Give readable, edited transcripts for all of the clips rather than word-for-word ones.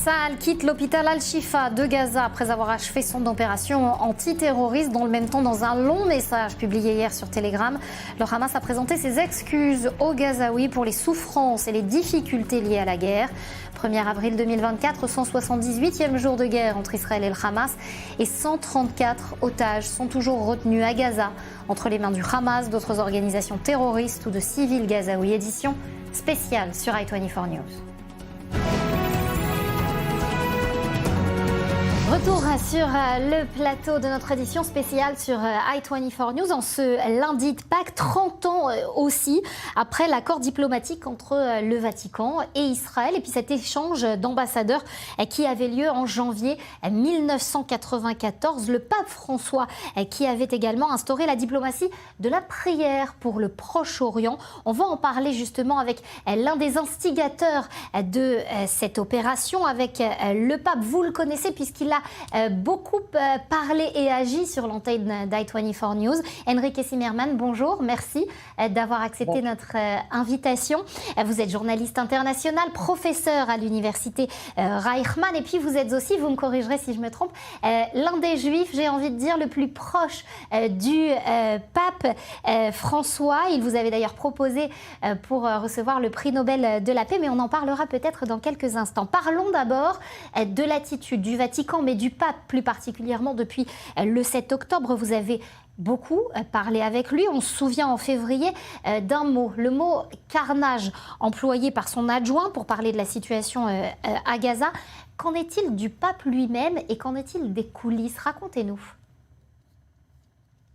Tsahal quitte l'hôpital Al-Shifa de Gaza après avoir achevé son opération antiterroriste. Dans le même temps, dans un long message publié hier sur Telegram, le Hamas a présenté ses excuses aux Gazaouis pour les souffrances et les difficultés liées à la guerre. 1er avril 2024, 178e jour de guerre entre Israël et le Hamas, et 134 otages sont toujours retenus à Gaza entre les mains du Hamas, d'autres organisations terroristes ou de civils gazaouis. Édition spéciale sur i24 News. Retour sur le plateau de notre édition spéciale sur i24 News en ce lundi de Pâques, 30 ans aussi après l'accord diplomatique entre le Vatican et Israël, et puis cet échange d'ambassadeurs qui avait lieu en janvier 1994. Le pape François qui avait également instauré la diplomatie de la prière pour le Proche-Orient. On va en parler justement avec l'un des instigateurs de cette opération, avec le pape. Vous le connaissez puisqu'il a beaucoup parlé et agi sur l'antenne d'i24 News. Enrique Zimmermann, bonjour, merci d'avoir accepté notre invitation. Vous êtes journaliste international, professeur à l'université Reichmann, et puis vous êtes aussi, vous me corrigerez si je me trompe, l'un des juifs, j'ai envie de dire, le plus proche du pape François. Il vous avait d'ailleurs proposé pour recevoir le prix Nobel de la paix, mais on en parlera peut-être dans quelques instants. Parlons d'abord de l'attitude du Vatican, mais du pape plus particulièrement depuis le 7 octobre. Vous avez beaucoup parlé avec lui. On se souvient en février d'un mot, le mot carnage, employé par son adjoint pour parler de la situation à Gaza. Qu'en est-il du pape lui-même et qu'en est-il des coulisses? Racontez-nous.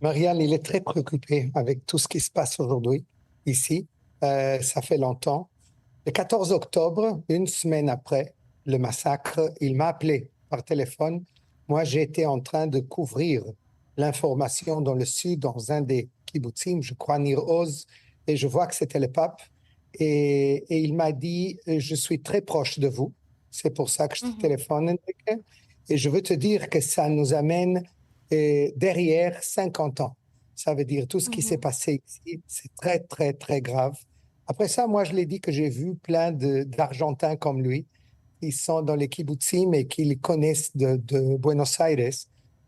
Marianne, il est très préoccupé avec tout ce qui se passe aujourd'hui ici. Ça fait longtemps. Le 14 octobre, une semaine après le massacre, il m'a appelé par téléphone. Moi, j'étais en train de couvrir l'information dans le sud, dans un des kibbutzim, je crois Nir Oz, et je vois que c'était le pape. Et il m'a dit, je suis très proche de vous. C'est pour ça que je te téléphone, Enrique. Et je veux te dire que ça nous amène derrière 50 ans. Ça veut dire tout ce qui s'est passé ici, c'est très, très, très grave. Après ça, moi, je l'ai dit que j'ai vu plein d'Argentins comme lui. Ils sont dans les kibbutzim et qu'ils connaissent de Buenos Aires,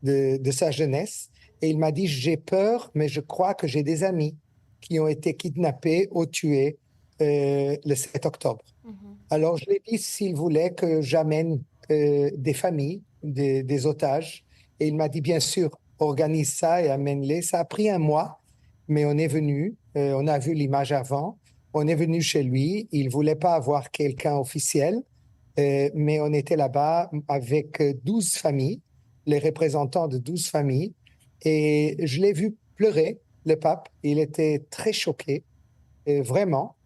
de sa jeunesse. Et il m'a dit, j'ai peur, mais je crois que j'ai des amis qui ont été kidnappés ou tués le 7 octobre. Alors, je lui ai dit s'il voulait que j'amène des familles, des otages. Et il m'a dit, bien sûr, organise ça et amène-les. Ça a pris un mois, mais on est venu. On a vu l'image avant. On est venu chez lui. Il ne voulait pas avoir quelqu'un officiel. Mais on était là-bas avec 12 familles, les représentants de 12 familles, et je l'ai vu pleurer, le pape. Il était très choqué, vraiment.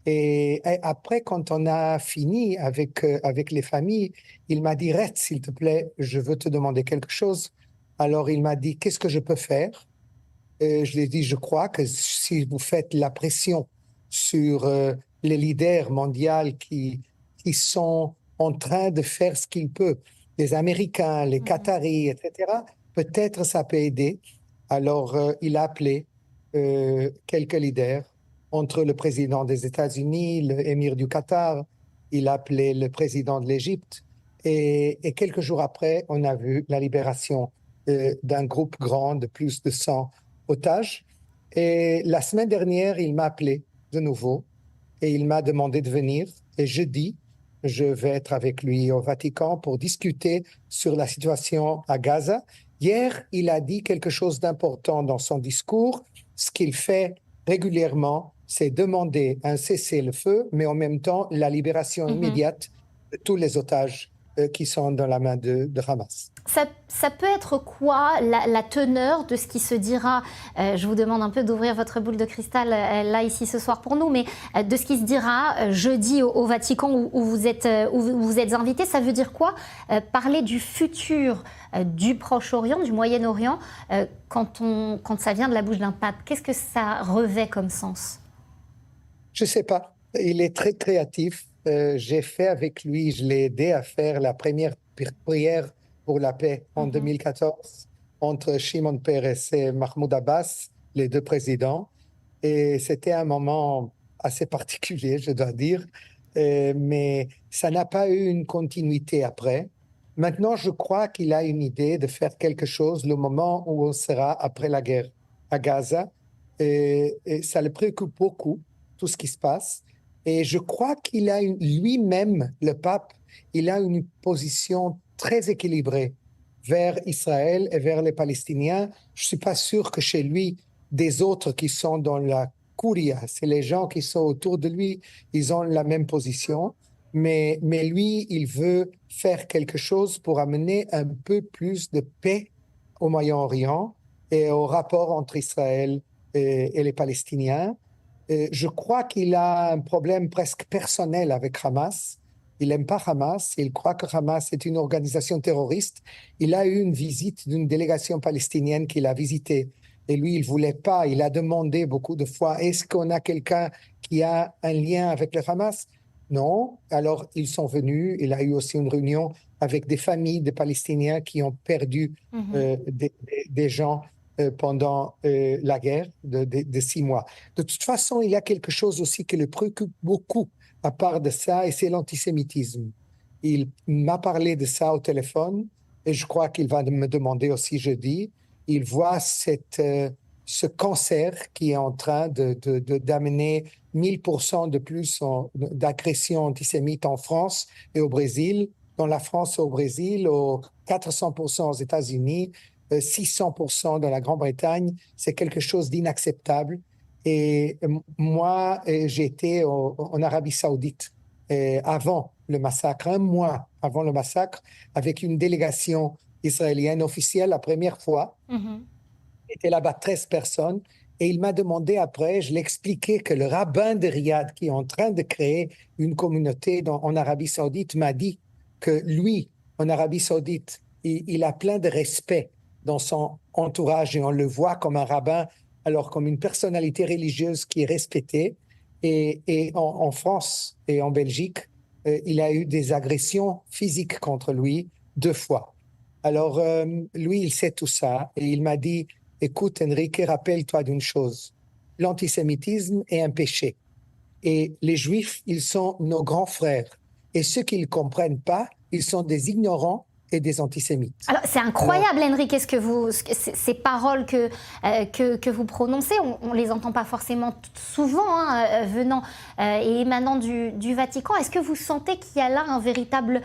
Et après, quand on a fini avec les familles, il m'a dit, reste s'il te plaît, je veux te demander quelque chose. Alors il m'a dit, qu'est-ce que je peux faire? Je lui ai dit, je crois que si vous faites la pression sur les leaders mondiaux qui sont en train de faire ce qu'ils peuvent, les Américains, les Qataris, etc., peut-être ça peut aider. Alors, il a appelé quelques leaders, entre le président des États-Unis, l'émir du Qatar, il a appelé le président de l'Égypte, et quelques jours après, on a vu la libération d'un groupe grand de plus de 100 otages. Et la semaine dernière, il m'a appelé de nouveau et il m'a demandé de venir. Et jeudi, je vais être avec lui au Vatican pour discuter sur la situation à Gaza. Hier, il a dit quelque chose d'important dans son discours. Ce qu'il fait régulièrement, c'est demander un cessez-le-feu, mais en même temps la libération immédiate de tous les otages qui sont dans la main de Hamas. Ça peut être quoi la teneur de ce qui se dira, je vous demande un peu d'ouvrir votre boule de cristal là ici ce soir pour nous, mais de ce qui se dira jeudi au Vatican où vous êtes invité, ça veut dire quoi parler du futur du Proche-Orient, du Moyen-Orient, quand ça vient de la bouche d'un pape? Qu'est-ce que ça revêt comme sens? Je ne sais pas. Il est très créatif. J'ai fait avec lui, je l'ai aidé à faire la première prière pour la paix en 2014 entre Shimon Peres et Mahmoud Abbas, les deux présidents. Et c'était un moment assez particulier, je dois dire. mais ça n'a pas eu une continuité après. Maintenant, je crois qu'il a une idée de faire quelque chose le moment où on sera après la guerre à Gaza. Et ça le préoccupe beaucoup, tout ce qui se passe. Et je crois qu'il a lui-même, le pape, il a une position très équilibrée vers Israël et vers les Palestiniens. Je ne suis pas sûr que chez lui, des autres qui sont dans la Curia, c'est les gens qui sont autour de lui, ils ont la même position. Mais lui, il veut faire quelque chose pour amener un peu plus de paix au Moyen-Orient et au rapport entre Israël et les Palestiniens. Je crois qu'il a un problème presque personnel avec Hamas. Il n'aime pas Hamas, il croit que Hamas est une organisation terroriste. Il a eu une visite d'une délégation palestinienne qu'il a visitée. Et lui, il ne voulait pas, il a demandé beaucoup de fois, est-ce qu'on a quelqu'un qui a un lien avec le Hamas? Non. Alors, ils sont venus. Il a eu aussi une réunion avec des familles de Palestiniens qui ont perdu des gens pendant la guerre de 6 mois. De toute façon, il y a quelque chose aussi qui le préoccupe beaucoup à part de ça, et c'est l'antisémitisme. Il m'a parlé de ça au téléphone, et je crois qu'il va me demander aussi jeudi. Il voit ce cancer qui est en train d'amener 1000% de plus d'agressions antisémites en France et au Brésil, dans la France et au Brésil, 400% aux États-Unis, 600% dans la Grande-Bretagne. C'est quelque chose d'inacceptable. Et moi, j'étais en Arabie Saoudite avant le massacre, un mois avant le massacre, avec une délégation israélienne officielle la première fois. Était là-bas 13 personnes. Et il m'a demandé après, je l'expliquais que le rabbin de Riyad, qui est en train de créer une communauté en Arabie Saoudite, m'a dit que lui, en Arabie Saoudite, il a plein de respect dans son entourage et on le voit comme un rabbin, alors comme une personnalité religieuse qui est respectée. Et en France et en Belgique, il a eu des agressions physiques contre lui 2 fois. Alors, lui, il sait tout ça et il m'a dit, écoute, Enrique, rappelle-toi d'une chose, l'antisémitisme est un péché et les Juifs, ils sont nos grands frères et ceux qui ne comprennent pas, ils sont des ignorants et des antisémites. Alors, c'est incroyable, Enrique, ces paroles que vous prononcez. On ne les entend pas forcément souvent venant et émanant du Vatican. Est-ce que vous sentez qu'il y a là un véritable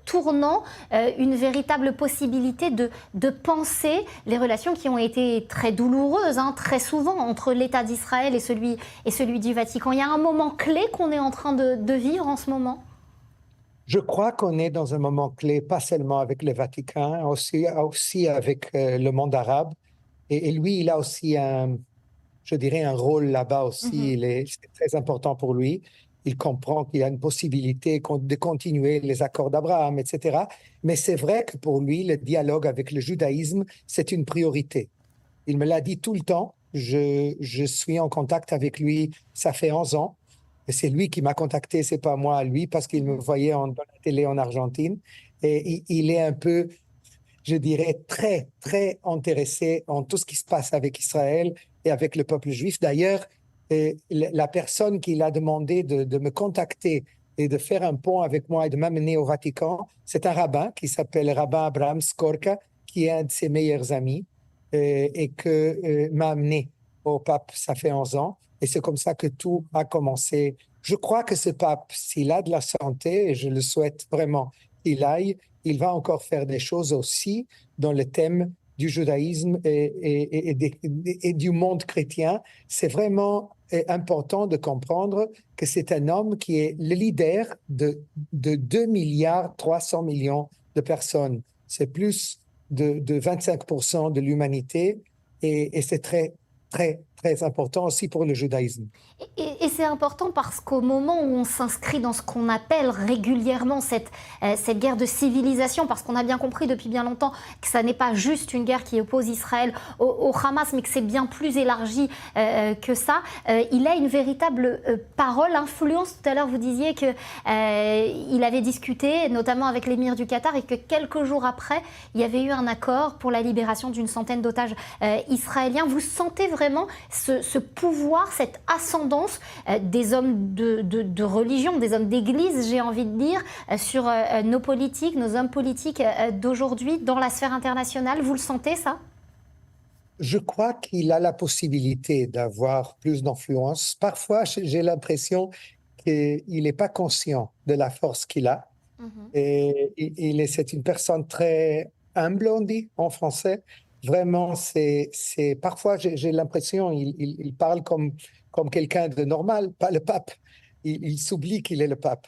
tournant, une véritable possibilité de penser les relations qui ont été très douloureuses, très souvent, entre l'État d'Israël et celui du Vatican? Il y a un moment clé qu'on est en train de vivre en ce moment? Je crois qu'on est dans un moment clé, pas seulement avec le Vatican, aussi avec le monde arabe. Et lui, il a aussi je dirais, un rôle là-bas aussi. C'est très important pour lui. Il comprend qu'il y a une possibilité de continuer les accords d'Abraham, etc. Mais c'est vrai que pour lui, le dialogue avec le judaïsme, c'est une priorité. Il me l'a dit tout le temps. Je suis en contact avec lui, ça fait 11 ans. Et c'est lui qui m'a contacté, c'est pas moi, lui, parce qu'il me voyait dans la télé en Argentine. Et il est un peu, je dirais, très, très intéressé en tout ce qui se passe avec Israël et avec le peuple juif. D'ailleurs, la personne qui l'a demandé de me contacter et de faire un pont avec moi et de m'amener au Vatican, c'est un rabbin qui s'appelle rabbin Abraham Skorka, qui est un de ses meilleurs amis et que m'a amené au pape, ça fait 11 ans. Et c'est comme ça que tout a commencé. Je crois que ce pape, s'il a de la santé, et je le souhaite vraiment qu'il aille, il va encore faire des choses aussi dans le thème du judaïsme et du monde chrétien. C'est vraiment important de comprendre que c'est un homme qui est le leader de 2 milliards 300 millions de personnes. C'est plus de 25% de l'humanité et c'est très, très, très important aussi pour le judaïsme. Et c'est important parce qu'au moment où on s'inscrit dans ce qu'on appelle régulièrement cette guerre de civilisation, parce qu'on a bien compris depuis bien longtemps que ça n'est pas juste une guerre qui oppose Israël au Hamas, mais que c'est bien plus élargi que ça, il a une véritable parole, influence. Tout à l'heure, vous disiez qu'il avait discuté, notamment avec l'émir du Qatar, et que quelques jours après, il y avait eu un accord pour la libération d'une centaine d'otages israéliens. Vous sentez vraiment vraiment ce pouvoir, cette ascendance des hommes de religion, des hommes d'église, j'ai envie de dire, sur nos politiques, nos hommes politiques d'aujourd'hui dans la sphère internationale. Vous le sentez, ça? Je crois qu'il a la possibilité d'avoir plus d'influence. Parfois, j'ai l'impression qu'il n'est pas conscient de la force qu'il a. Et c'est une personne très humble, on dit en français. Vraiment, parfois, j'ai l'impression il parle comme quelqu'un de normal, pas le pape. Il s'oublie qu'il est le pape.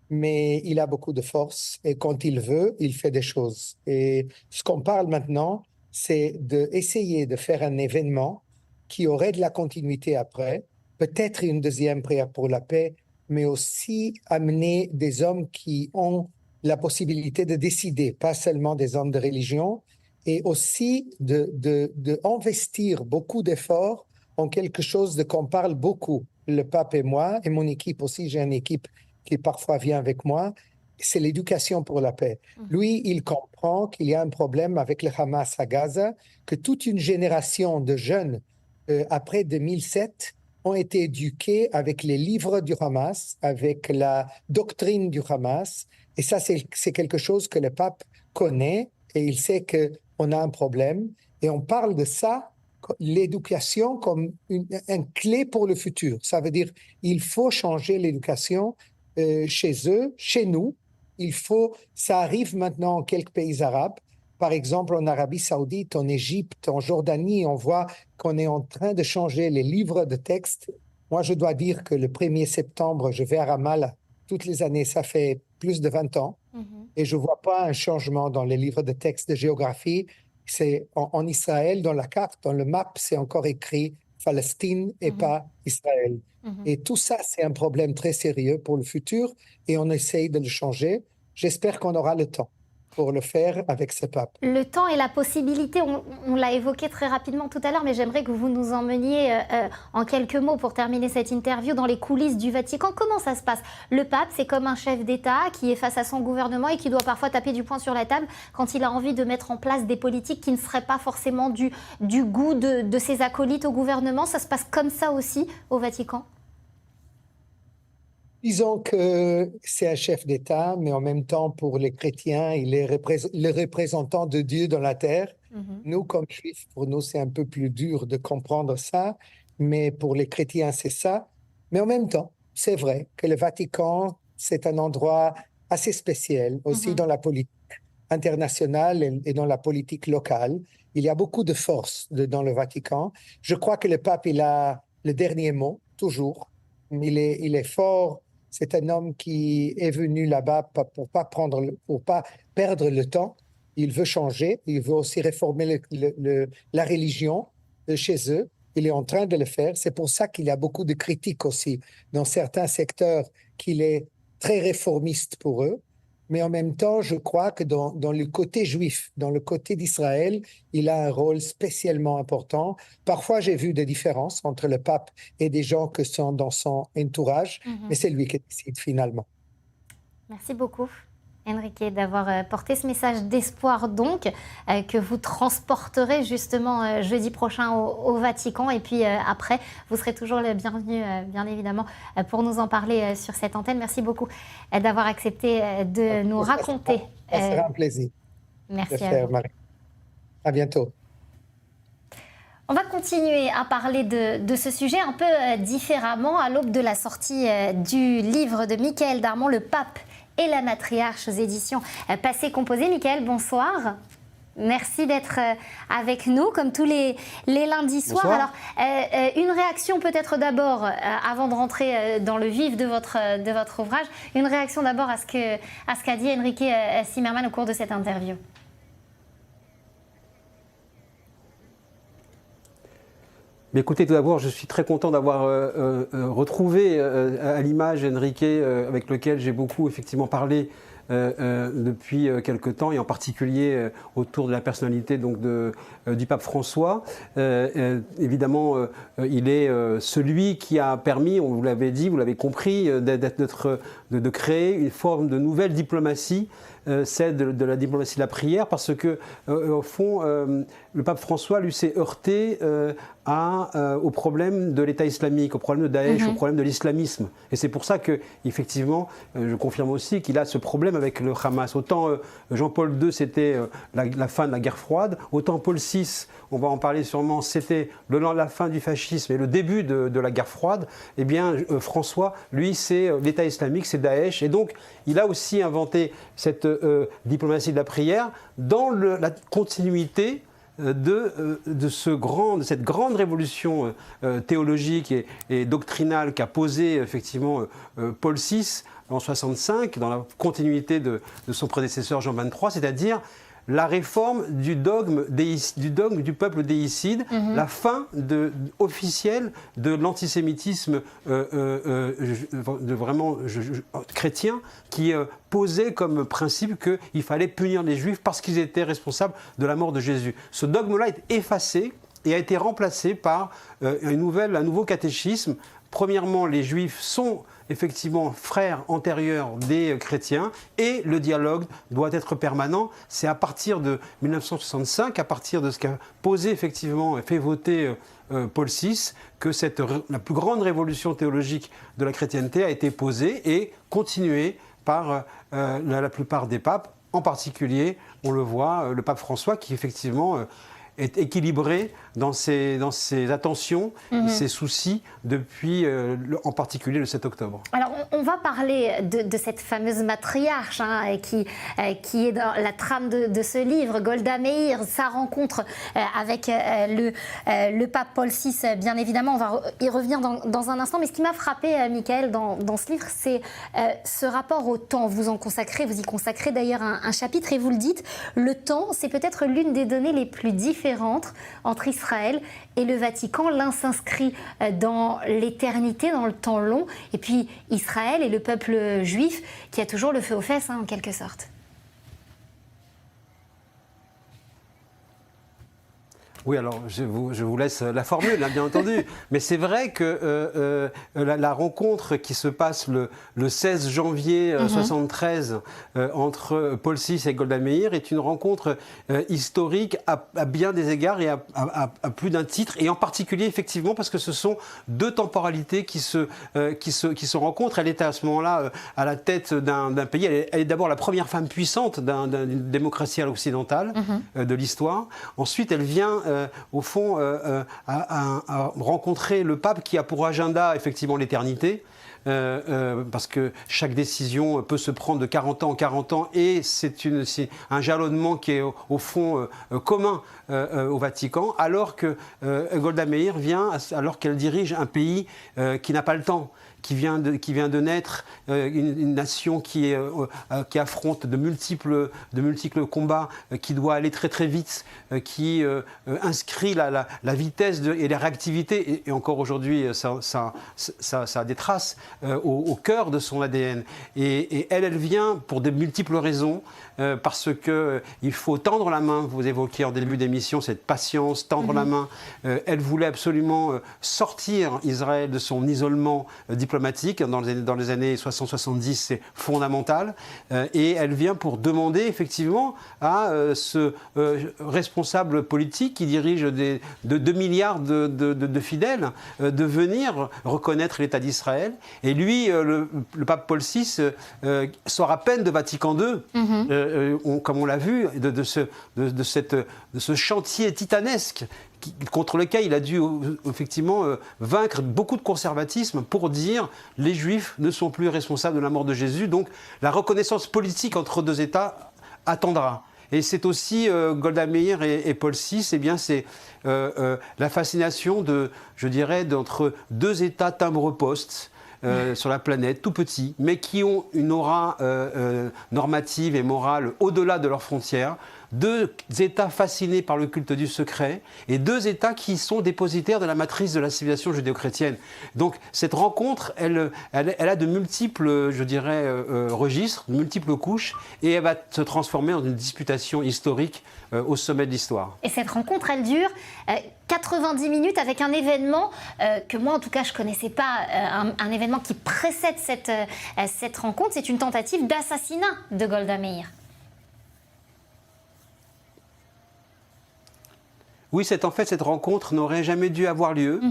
Mais il a beaucoup de force et quand il veut, il fait des choses. Et ce qu'on parle maintenant, c'est d'essayer de faire un événement qui aurait de la continuité après, peut-être une deuxième prière pour la paix, mais aussi amener des hommes qui ont la possibilité de décider, pas seulement des hommes de religion, et aussi de investir beaucoup d'efforts en quelque chose de qu'on parle beaucoup, le pape et moi, et mon équipe aussi, j'ai une équipe qui parfois vient avec moi, c'est l'éducation pour la paix. Lui, il comprend qu'il y a un problème avec le Hamas à Gaza, que toute une génération de jeunes, après 2007, ont été éduqués avec les livres du Hamas, avec la doctrine du Hamas. Et ça, c'est quelque chose que le pape connaît et il sait qu'on a un problème. Et on parle de ça, l'éducation, comme une clé pour le futur. Ça veut dire il faut changer l'éducation chez eux, chez nous. Ça arrive maintenant en quelques pays arabes. Par exemple, en Arabie Saoudite, en Égypte, en Jordanie, on voit qu'on est en train de changer les livres de texte. Moi, je dois dire que le 1er septembre, je vais à Ramallah toutes les années. Ça fait plus de 20 ans. Et je ne vois pas un changement dans les livres de texte de géographie. C'est en Israël, dans la carte, dans le map, c'est encore écrit Palestine et pas Israël. Et tout ça, c'est un problème très sérieux pour le futur et on essaye de le changer. J'espère qu'on aura le temps pour le faire avec ce pape. Le temps et la possibilité, on l'a évoqué très rapidement tout à l'heure, mais j'aimerais que vous nous emmeniez en quelques mots pour terminer cette interview dans les coulisses du Vatican. Comment ça se passe? Le pape, c'est comme un chef d'État qui est face à son gouvernement et qui doit parfois taper du poing sur la table quand il a envie de mettre en place des politiques qui ne seraient pas forcément du goût de ses acolytes au gouvernement. Ça se passe comme ça aussi au Vatican? Disons que c'est un chef d'État, mais en même temps, pour les chrétiens, il est le représentant de Dieu dans la terre. Nous, comme juifs, pour nous, c'est un peu plus dur de comprendre ça, mais pour les chrétiens, c'est ça. Mais en même temps, c'est vrai que le Vatican, c'est un endroit assez spécial, aussi dans la politique internationale et dans la politique locale. Il y a beaucoup de force dans le Vatican. Je crois que le pape, il a le dernier mot, toujours. Il est fort. C'est un homme qui est venu là-bas pour pas perdre le temps. Il veut changer. Il veut aussi réformer la religion chez eux. Il est en train de le faire. C'est pour ça qu'il y a beaucoup de critiques aussi dans certains secteurs qu'il est très réformiste pour eux. Mais en même temps, je crois que dans le côté juif, dans le côté d'Israël, il a un rôle spécialement important. Parfois, j'ai vu des différences entre le pape et des gens qui sont dans son entourage, mais c'est lui qui décide finalement. Merci beaucoup, Enrique, d'avoir porté ce message d'espoir donc que vous transporterez justement jeudi prochain au Vatican et puis après vous serez toujours le bienvenu bien évidemment pour nous en parler sur cette antenne. Merci beaucoup d'avoir accepté de nous raconter. Ça sera un plaisir. Merci de faire, Marie. À bientôt. On va continuer à parler de ce sujet un peu différemment à l'aube de la sortie du livre de Michael Darmon, Le Pape et la matriarche aux éditions Passé Composé. Michael, bonsoir. Merci d'être avec nous comme tous les lundis soirs. Bonsoir. Alors, une réaction peut-être d'abord, avant de rentrer dans le vif de votre ouvrage, une réaction d'abord à ce qu'a dit Enrique Zimmermann au cours de cette interview. Mais écoutez, tout d'abord, je suis très content d'avoir retrouvé à l'image Enrique, avec lequel j'ai beaucoup effectivement parlé depuis quelque temps, et en particulier autour de la personnalité donc, du pape François. Évidemment, il est celui qui a permis, on vous l'avait dit, vous l'avez compris, de créer une forme de nouvelle diplomatie c'est de la diplomatie de la prière, parce que, au fond, le pape François, lui, s'est heurté au problème de l'État islamique, au problème de Daesh, au problème de l'islamisme. Et c'est pour ça que, effectivement, je confirme aussi qu'il a ce problème avec le Hamas. Autant Jean-Paul II, c'était la fin de la guerre froide, autant Paul VI, on va en parler sûrement, c'était la fin du fascisme et le début de la guerre froide. Eh bien, François, lui, c'est l'État islamique, c'est Daesh. Et donc, il a aussi inventé cette diplomatie de la prière dans la continuité de cette grande révolution théologique et doctrinale qu'a posée effectivement Paul VI en 65, dans la continuité de son prédécesseur Jean XXIII, c'est-à-dire la réforme du dogme du peuple déicide, la fin officielle de l'antisémitisme vraiment chrétien, qui posait comme principe qu'il fallait punir les Juifs parce qu'ils étaient responsables de la mort de Jésus. Ce dogme-là est effacé et a été remplacé par un nouveau catéchisme. Premièrement, les Juifs sont effectivement frères antérieurs des chrétiens et le dialogue doit être permanent. C'est à partir de 1965, à partir de ce qu'a posé effectivement et fait voter Paul VI, que la plus grande révolution théologique de la chrétienté a été posée et continuée par la plupart des papes, en particulier, on le voit, le pape François, qui effectivement est équilibré dans ses attentions, ses soucis, depuis en particulier le 7 octobre. Alors, on va parler de cette fameuse matriarche qui est dans la trame de ce livre, Golda Meir, sa rencontre avec le pape Paul VI, bien évidemment. On va y revenir dans un instant. Mais ce qui m'a frappé, Michael, dans ce livre, c'est ce rapport au temps. Vous y consacrez d'ailleurs un chapitre et vous le dites, le temps, c'est peut-être l'une des données les plus différentes entre Israël et le Vatican. L'un s'inscrit dans l'éternité, dans le temps long, et puis Israël et le peuple juif qui a toujours le feu aux fesses, en quelque sorte. Oui, alors je vous laisse la formule, bien entendu. Mais c'est vrai que la rencontre qui se passe le 16 janvier 1973 entre Paul VI et Golda Meir est une rencontre historique à bien des égards et à plus d'un titre. Et en particulier, effectivement, parce que ce sont deux temporalités qui se rencontrent. Elle était à ce moment-là à la tête d'un pays. Elle est d'abord la première femme puissante d'une démocratie occidentale de l'histoire. Ensuite, elle vient au fond, à rencontrer le pape qui a pour agenda effectivement l'éternité. Parce que chaque décision peut se prendre de 40 ans en 40 ans et c'est un jalonnement qui est au fond commun au Vatican, alors que Golda Meir vient, alors qu'elle dirige un pays qui n'a pas le temps, qui vient de naître, une nation qui affronte de multiples combats, qui doit aller très très vite, qui inscrit la vitesse et la réactivité, et encore aujourd'hui ça a des traces au cœur de son ADN. Et elle vient pour de multiples raisons, parce qu'il faut tendre la main, vous évoquiez en début d'émission cette patience, tendre la main. Elle voulait absolument sortir Israël de son isolement diplomatique. Dans les années 60-70, c'est fondamental. Et elle vient pour demander effectivement à ce responsable politique qui dirige de 2 milliards de fidèles de venir reconnaître l'État d'Israël. Et lui, le pape Paul VI, sort à peine de Vatican II, comme on l'a vu, de ce chantier titanesque contre lequel il a dû effectivement vaincre beaucoup de conservatisme pour dire les Juifs ne sont plus responsables de la mort de Jésus. Donc la reconnaissance politique entre deux États attendra. Et c'est aussi Golda Meir et Paul VI, eh bien c'est la fascination d'entre deux États timbre-poste sur la planète, tout petits, mais qui ont une aura normative et morale au-delà de leurs frontières. Deux États fascinés par le culte du secret et deux États qui sont dépositaires de la matrice de la civilisation judéo-chrétienne. Donc cette rencontre, elle a de multiples, registres, de multiples couches, et elle va se transformer en une disputation historique au sommet de l'histoire. Et cette rencontre, elle dure 90 minutes avec un événement que moi, en tout cas, je ne connaissais pas, un événement qui précède cette rencontre. C'est une tentative d'assassinat de Golda Meir. Oui, cette rencontre n'aurait jamais dû avoir lieu,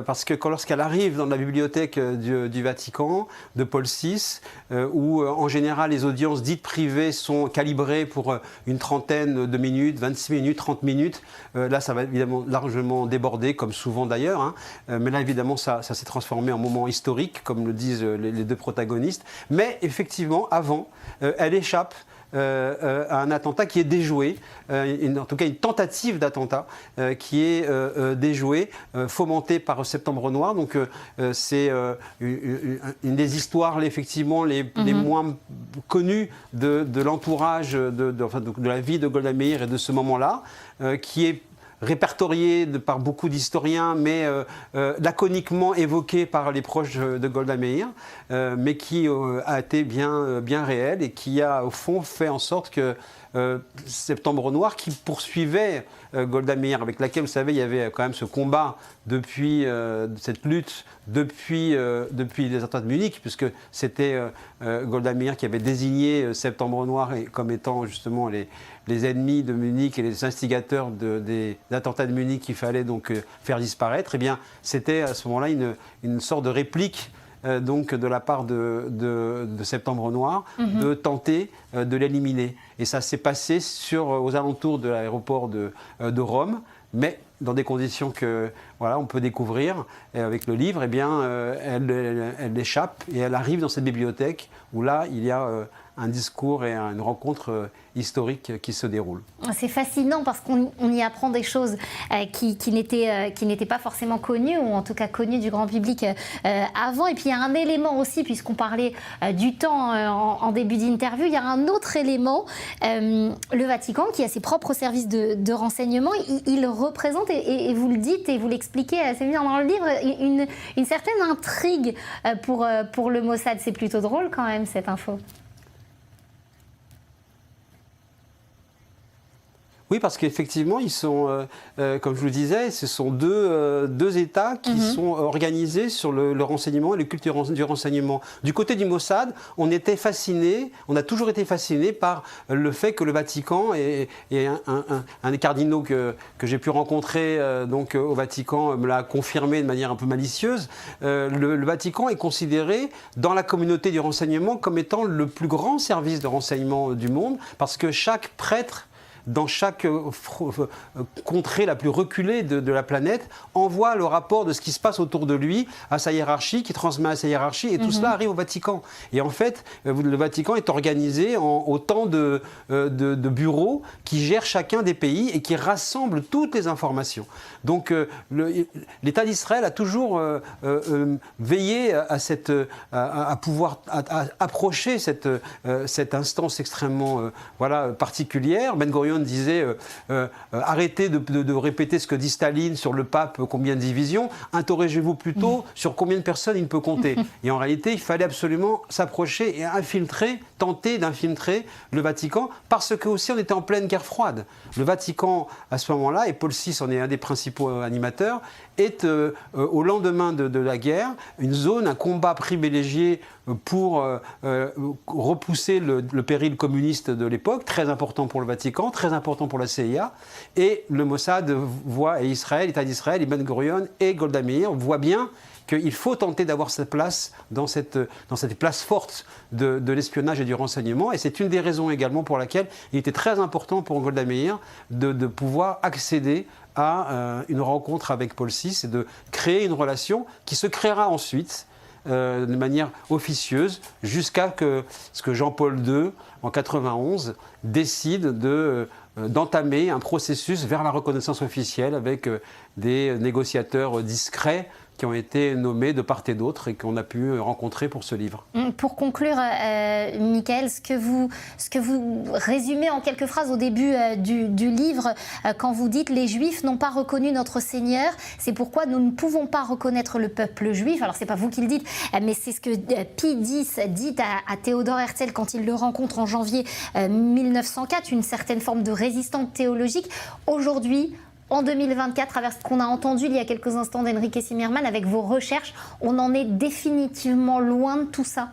parce que lorsqu'elle arrive dans la bibliothèque du Vatican, de Paul VI, où en général les audiences dites privées sont calibrées pour une trentaine de minutes, 26 minutes, 30 minutes, là ça va évidemment largement déborder, comme souvent d'ailleurs, hein. Mais là évidemment ça s'est transformé en moment historique, comme le disent les deux protagonistes. Mais effectivement, avant, elle échappe à un attentat qui est déjoué, en tout cas une tentative d'attentat qui est déjouée, fomentée par Septembre Noir. Donc c'est une des histoires effectivement les moins connues de l'entourage de la vie de Golda Meir et de ce moment-là, qui est répertorié par beaucoup d'historiens, mais laconiquement évoqué par les proches de Golda Meir, mais qui a été bien réel et qui a au fond fait en sorte que Septembre Noir, qui poursuivait Golda Meir, avec laquelle, vous savez, il y avait quand même ce combat depuis cette lutte depuis les attentats de Munich, puisque c'était Golda Meir qui avait désigné Septembre Noir comme étant justement les ennemis de Munich et les instigateurs des attentats de Munich qu'il fallait donc faire disparaître. Eh bien, c'était à ce moment-là une sorte de réplique donc de la part de Septembre Noir, de tenter de l'éliminer. Et ça s'est passé aux alentours de l'aéroport de Rome, mais dans des conditions que on peut découvrir. Et avec le livre, eh bien, elle échappe et elle arrive dans cette bibliothèque où là, il y a un discours et une rencontre historique qui se déroule. C'est fascinant parce qu'on y apprend des choses qui n'étaient pas forcément connues, ou en tout cas connues du grand public avant. Et puis il y a un élément aussi, puisqu'on parlait du temps en début d'interview, il y a un autre élément. Le Vatican, qui a ses propres services de renseignement, il représente, et vous le dites et vous l'expliquez assez bien dans le livre, une certaine intrigue pour le Mossad. C'est plutôt drôle quand même, cette info. Oui, parce qu'effectivement, ils sont, comme je vous le disais, ce sont deux États qui sont organisés sur le renseignement et le culte du renseignement. Du côté du Mossad, on a toujours été fasciné par le fait que le Vatican, et un des cardinaux que j'ai pu rencontrer donc, au Vatican me l'a confirmé de manière un peu malicieuse, le Vatican est considéré dans la communauté du renseignement comme étant le plus grand service de renseignement du monde, parce que chaque prêtre, dans chaque contrée la plus reculée de la planète, envoie le rapport de ce qui se passe autour de lui à sa hiérarchie, qui transmet à sa hiérarchie, et tout cela arrive au Vatican. Et en fait, le Vatican est organisé en autant de bureaux qui gèrent chacun des pays et qui rassemblent toutes les informations. Donc l'État d'Israël a toujours veillé à pouvoir approcher cette instance extrêmement particulière. Ben Gurion disait arrêtez de répéter ce que dit Staline sur le pape, combien de divisions, interrogez-vous plutôt sur combien de personnes il peut compter. Et en réalité, il fallait absolument s'approcher et tenter d'infiltrer le Vatican, parce que aussi on était en pleine guerre froide. Le Vatican, à ce moment-là, et Paul VI en est un des principaux animateurs, est au lendemain de la guerre, un combat privilégié pour repousser le péril communiste de l'époque, très important pour le Vatican, très important pour la CIA, et le Mossad et Israël, l'État d'Israël, et Ben Gurion et Golda Meir voient bien qu'il faut tenter d'avoir cette place dans cette place forte de l'espionnage et du renseignement. Et c'est une des raisons également pour laquelle il était très important pour Golda Meir de pouvoir accéder à une rencontre avec Paul VI et de créer une relation qui se créera ensuite de manière officieuse, jusqu'à ce que Jean-Paul II, en 91, décide d'entamer un processus vers la reconnaissance officielle avec des négociateurs discrets qui ont été nommés de part et d'autre et qu'on a pu rencontrer pour ce livre. Pour conclure, Michael, ce que vous résumez en quelques phrases au début du livre, quand vous dites « Les Juifs n'ont pas reconnu notre Seigneur, c'est pourquoi nous ne pouvons pas reconnaître le peuple juif ». Alors, ce n'est pas vous qui le dites, mais c'est ce que Pie X dit à Théodore Herzl quand il le rencontre en janvier 1904, une certaine forme de résistance théologique. Aujourd'hui, en 2024, à travers ce qu'on a entendu il y a quelques instants d'Enrique Zimmermann, avec vos recherches, on en est définitivement loin de tout ça.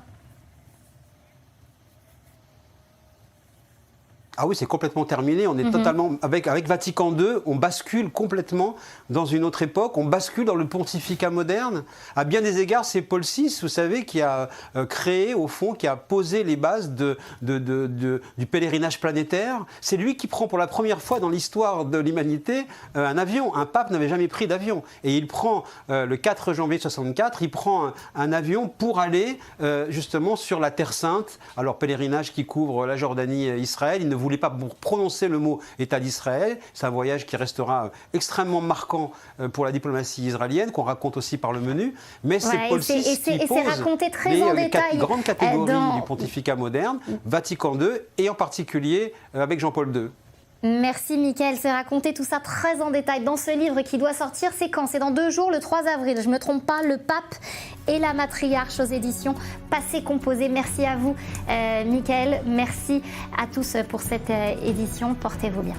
Ah oui, c'est complètement terminé. On est totalement avec Vatican II, on bascule complètement dans une autre époque. On bascule dans le pontificat moderne. À bien des égards, c'est Paul VI, vous savez, qui a créé, au fond, qui a posé les bases du pèlerinage planétaire. C'est lui qui prend pour la première fois dans l'histoire de l'humanité un avion. Un pape n'avait jamais pris d'avion. Et il prend le 4 janvier 64, il prend un avion pour aller justement sur la Terre Sainte. Alors pèlerinage qui couvre la Jordanie et Israël. Il ne voulait pas prononcer le mot État d'Israël. C'est un voyage qui restera extrêmement marquant pour la diplomatie israélienne, qu'on raconte aussi par le menu. Mais c'est Paul VI qui pose raconté très en les détail grandes catégories du pontificat moderne, Vatican II et en particulier avec Jean-Paul II. Merci Mickaël, c'est raconté tout ça très en détail dans ce livre qui doit sortir. C'est quand? C'est dans 2 jours, le 3 avril. Je ne me trompe pas, Le Pape et la Matriarche aux éditions Passé Composé. Merci à vous Mickaël, merci à tous pour cette édition. Portez-vous bien.